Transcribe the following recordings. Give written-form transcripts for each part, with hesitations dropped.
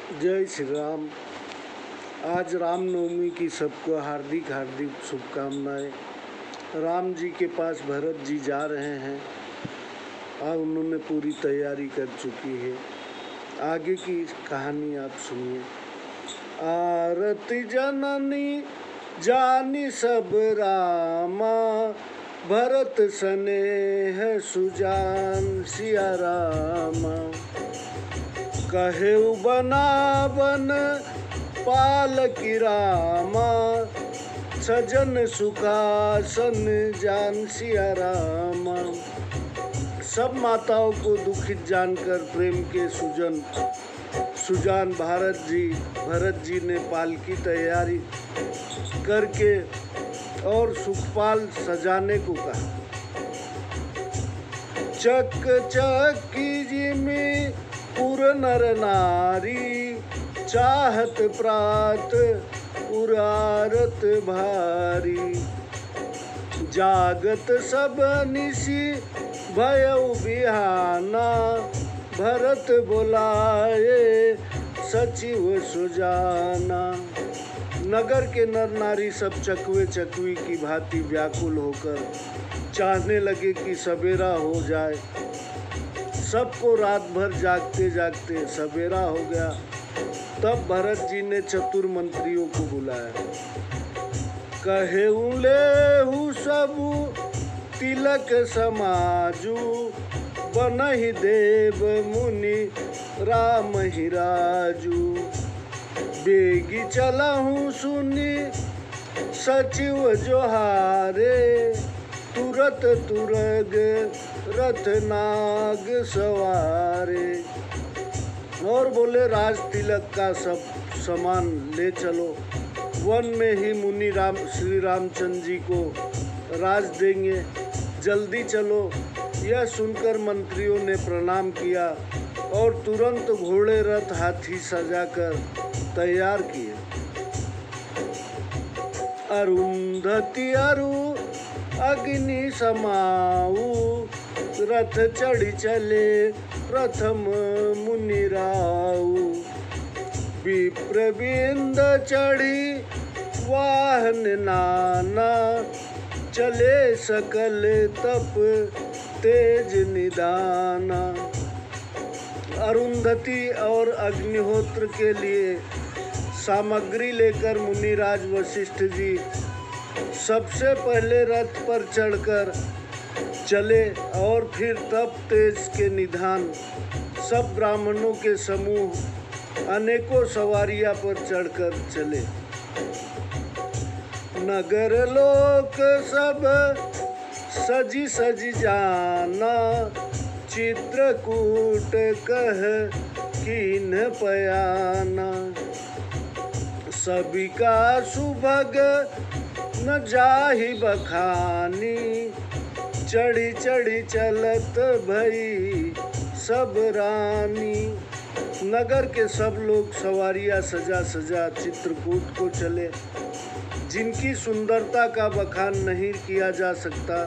जय श्री राम। आज रामनवमी की सबको हार्दिक हार्दिक शुभकामनाएं। राम जी के पास भरत जी जा रहे हैं और उन्होंने पूरी तैयारी कर चुकी है। आगे की कहानी आप सुनिए। आरती जननी जानी सब रामा, भरत स्नेह सुजान सिया रामा। कहेउ बनावन पालकी रामा, सजन सुखासन जान सिया रामा। सब माताओं को दुखित जानकर प्रेम के सुजान भरत जी ने पालकी तैयारी करके और सुखपाल सजाने को कहा। चक चक्की जी में पुर नर नारी, चाहत प्रात उरारत भारी। जागत सब निशी भयउ बिहाना, भरत बुलाए सचिव सुजाना। नगर के नर नारी सब चकवे चकवी की भांति व्याकुल होकर चाहने लगे कि सवेरा हो जाए। सबको रात भर जागते जागते सवेरा हो गया। तब भरत जी ने चतुर मंत्रियों को बुलाया। कहेउ लेहु सबु तिलक समाजू, बनहि देव मुनि राम ही राजू। बेगी चलहु सुनी सचिव जोहारे, तुरत तुरग रथ नाग सवारे। और बोले राज तिलक का सब सामान ले चलो, वन में ही मुनि श्री रामचंद्र जी को राज देंगे, जल्दी चलो। यह सुनकर मंत्रियों ने प्रणाम किया और तुरंत घोड़े रथ हाथी सजाकर तैयार किए। अरुंधति अरु अग्नि समाऊ, रथ चढ़ी चले प्रथम मुनि राऊ। विप्र बिंद चढ़ी वाहन नाना, चले सकल तप तेज निदाना। अरुंधति और अग्निहोत्र के लिए सामग्री लेकर मुनिराज वशिष्ठ जी सबसे पहले रथ पर चढ़कर चले और फिर तप तेज के निधान सब ब्राह्मणों के समूह अनेकों सवारियां पर चढ़कर चले। नगर लोक सब सजी सजी जाना, चित्रकूट कह कीन पयाना। सभी का सुभग न जाहि बखानी, चढ़ी चढ़ी चलत भई सब रानी। नगर के सब लोग सवारियां सजा सजा चित्रकूट को चले, जिनकी सुंदरता का बखान नहीं किया जा सकता।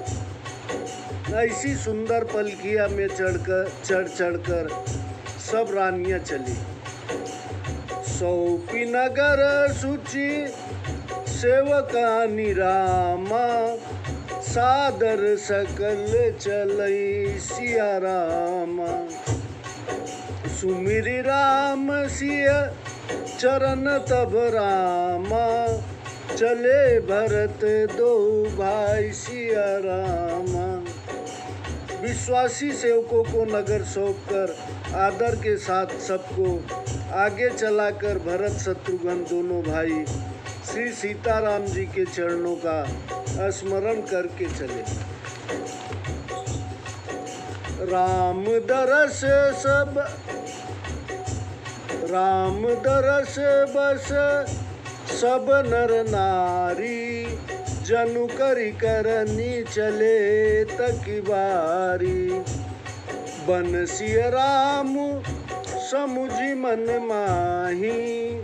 ऐसी सुंदर पलकिया में चढ़कर सब रानियां चली। सौपी नगर सुचि सेवकानी रामा, सादर सकल चलई सिया रामा। सुमिरि राम सिया चरण तब रामा, चले भरत दो भाई सिया रामा। विश्वासी सेवकों को नगर सौंपकर आदर के साथ सबको आगे चलाकर भरत शत्रुघ्न दोनों भाई श्री सीताराम जी के चरणों का स्मरण करके चले। राम दरस बस सब नर नारी, जनु करी करनी चले तकी बारी। बनसिय राम समुझी मन माही,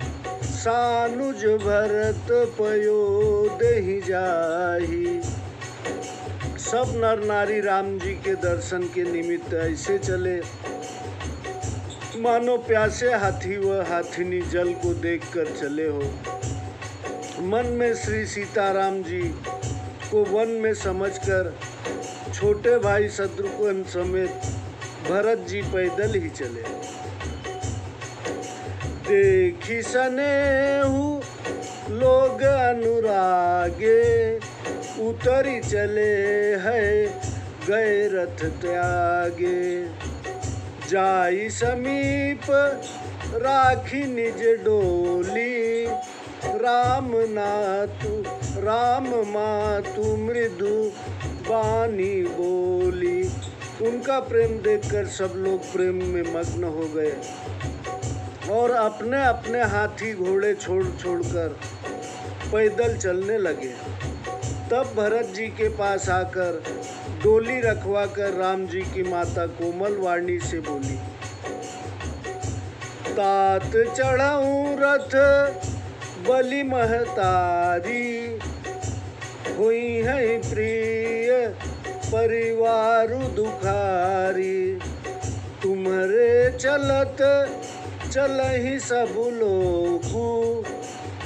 सानुज भरत पयो देहि जाही। सब नर नारी राम जी के दर्शन के निमित्त ऐसे चले। मानो प्यासे हाथी व हाथिनी जल को देखकर चले हो। मन में श्री सीताराम जी को वन में समझकर छोटे भाई शत्रुघ्न समेत भरत जी पैदल ही चले। देखी सनेहु लोग अनुरागे, उतरी चले है गए रथ त्यागे। जाई समीप राखी निज डोली, राम मातु मृदु बानी बोली। उनका प्रेम देखकर सब लोग प्रेम में मग्न हो गए और अपने अपने हाथी घोड़े छोड़कर पैदल चलने लगे। तब भरत जी के पास आकर डोली रखवाकर राम जी की माता कोमल वाणी से बोली, तात चढ़ाऊं रथ बलि महतारी, हुई है प्रिय परिवार दुखारी। तुम्हारे चलत चलहि सब लोगु,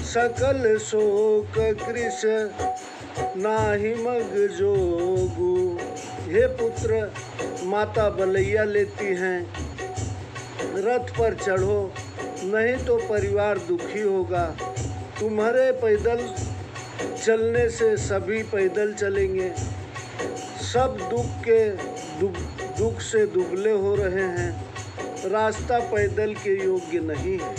सकल शोक कृश नाही मग जोगु। हे पुत्र, माता बलैया लेती हैं, रथ पर चढ़ो, नहीं तो परिवार दुखी होगा। तुम्हारे पैदल चलने से सभी पैदल चलेंगे, सब दुख से दुबले हो रहे हैं, रास्ता पैदल के योग्य नहीं है।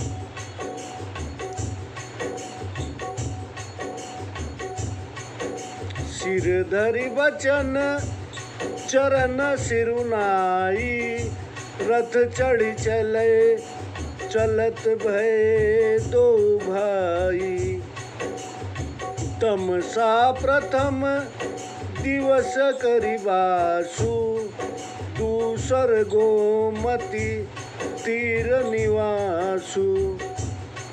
सिर धरि बचन चरण सिरुनाई, रथ चढ़ी चले चलत भय दो भाई। तमसा प्रथम दिवस करिबासु, दूसर गोमती तीर निवासु।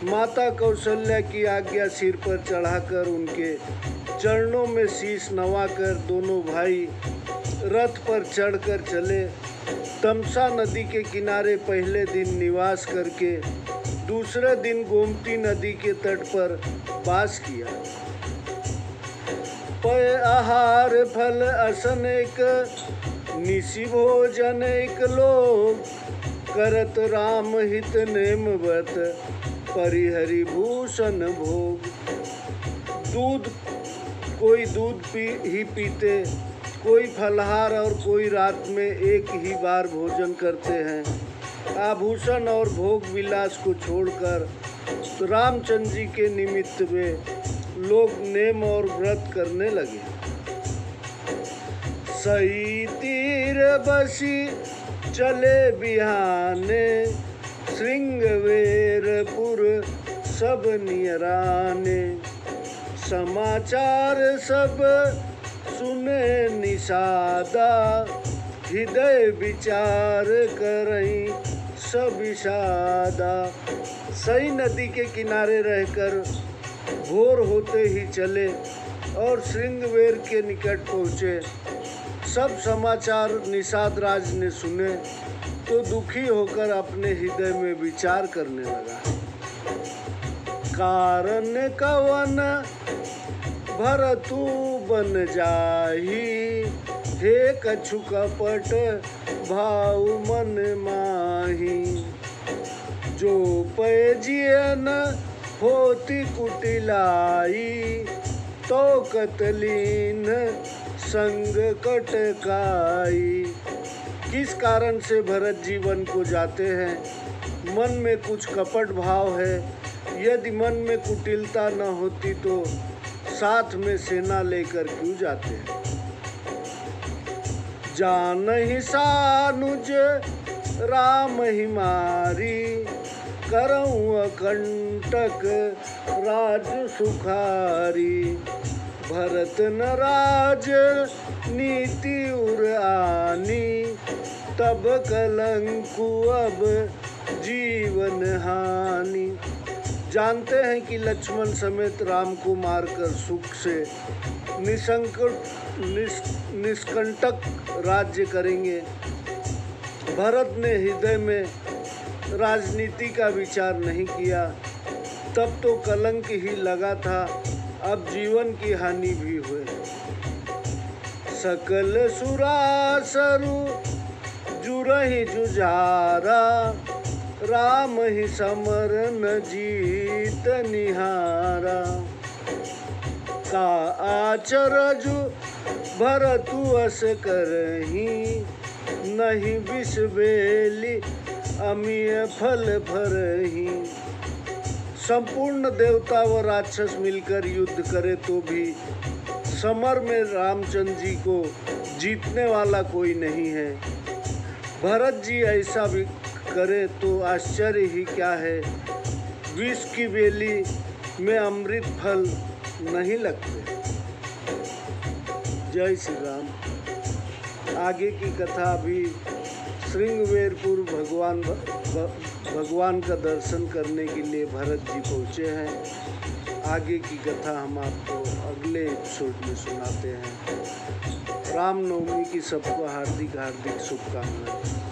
माता कौशल्या की आज्ञा सिर पर चढ़ाकर उनके चरणों में शीश नवाकर दोनों भाई रथ पर चढ़कर चले। तमसा नदी के किनारे पहले दिन निवास करके दूसरे दिन गोमती नदी के तट पर वास किया। पय आहार फल असन एक, निशि भोजन एक लोग, करत राम हित नेम बत, परिहरि भूषण भोग। कोई दूध ही पीते, कोई फलहार और कोई रात में एक ही बार भोजन करते हैं। आभूषण और भोग विलास को छोड़कर तो रामचंद्र जी के निमित्त में लोग नेम और व्रत करने लगे। सई तीर बसी चले बिहाने, श्रृंगवेरपुर सब नियराने। समाचार सब सुने निषादा, हृदय विचार करई सब सादा। सई नदी के किनारे रहकर भोर होते ही चले और श्रृंगवेर के निकट पहुँचे। सब समाचार निषाद राज ने सुने तो दुखी होकर अपने हृदय में विचार करने लगा। कारण कवन भरतु बन जाही, हे कछु कपट भाव मन माही। जो पैजियन होती कुटिलाई, तो कतलीन संग कटकाई। किस कारण से भरत जीवन को जाते हैं? मन में कुछ कपट भाव है। यदि मन में कुटिलता न होती तो साथ में सेना लेकर क्यों जाते हैं? जानहि सानुज राम ही मारी, करऊँ अकंटक राज सुखारी। भरत न राज नीति उर आनी, तब कलंकु अब जीवन हानि। जानते हैं कि लक्ष्मण समेत राम को मारकर सुख से निष्कंटक राज्य करेंगे। भरत ने हृदय में राजनीति का विचार नहीं किया, तब तो कलंक ही लगा था, अब जीवन की हानि भी हुए। सकल सुरासरु जुरहि जुझारा, राम ही समर न जीत निहारा। का आचरजु भरतु अस करही, नहीं विष बेली अमीय फल भरही। संपूर्ण देवता व राक्षस मिलकर युद्ध करे तो भी समर में रामचंद्र जी को जीतने वाला कोई नहीं है। भरत जी ऐसा भी करे तो आश्चर्य ही क्या है, विष की बेली में अमृत फल नहीं लगते। जय श्री राम। आगे की कथा अभी श्रृंगवेरपुर भगवान का दर्शन करने के लिए भरत जी पहुँचे हैं। आगे की कथा हम आपको अगले एपिसोड में सुनाते हैं। रामनवमी की सबको हार्दिक हार्दिक शुभकामनाएं।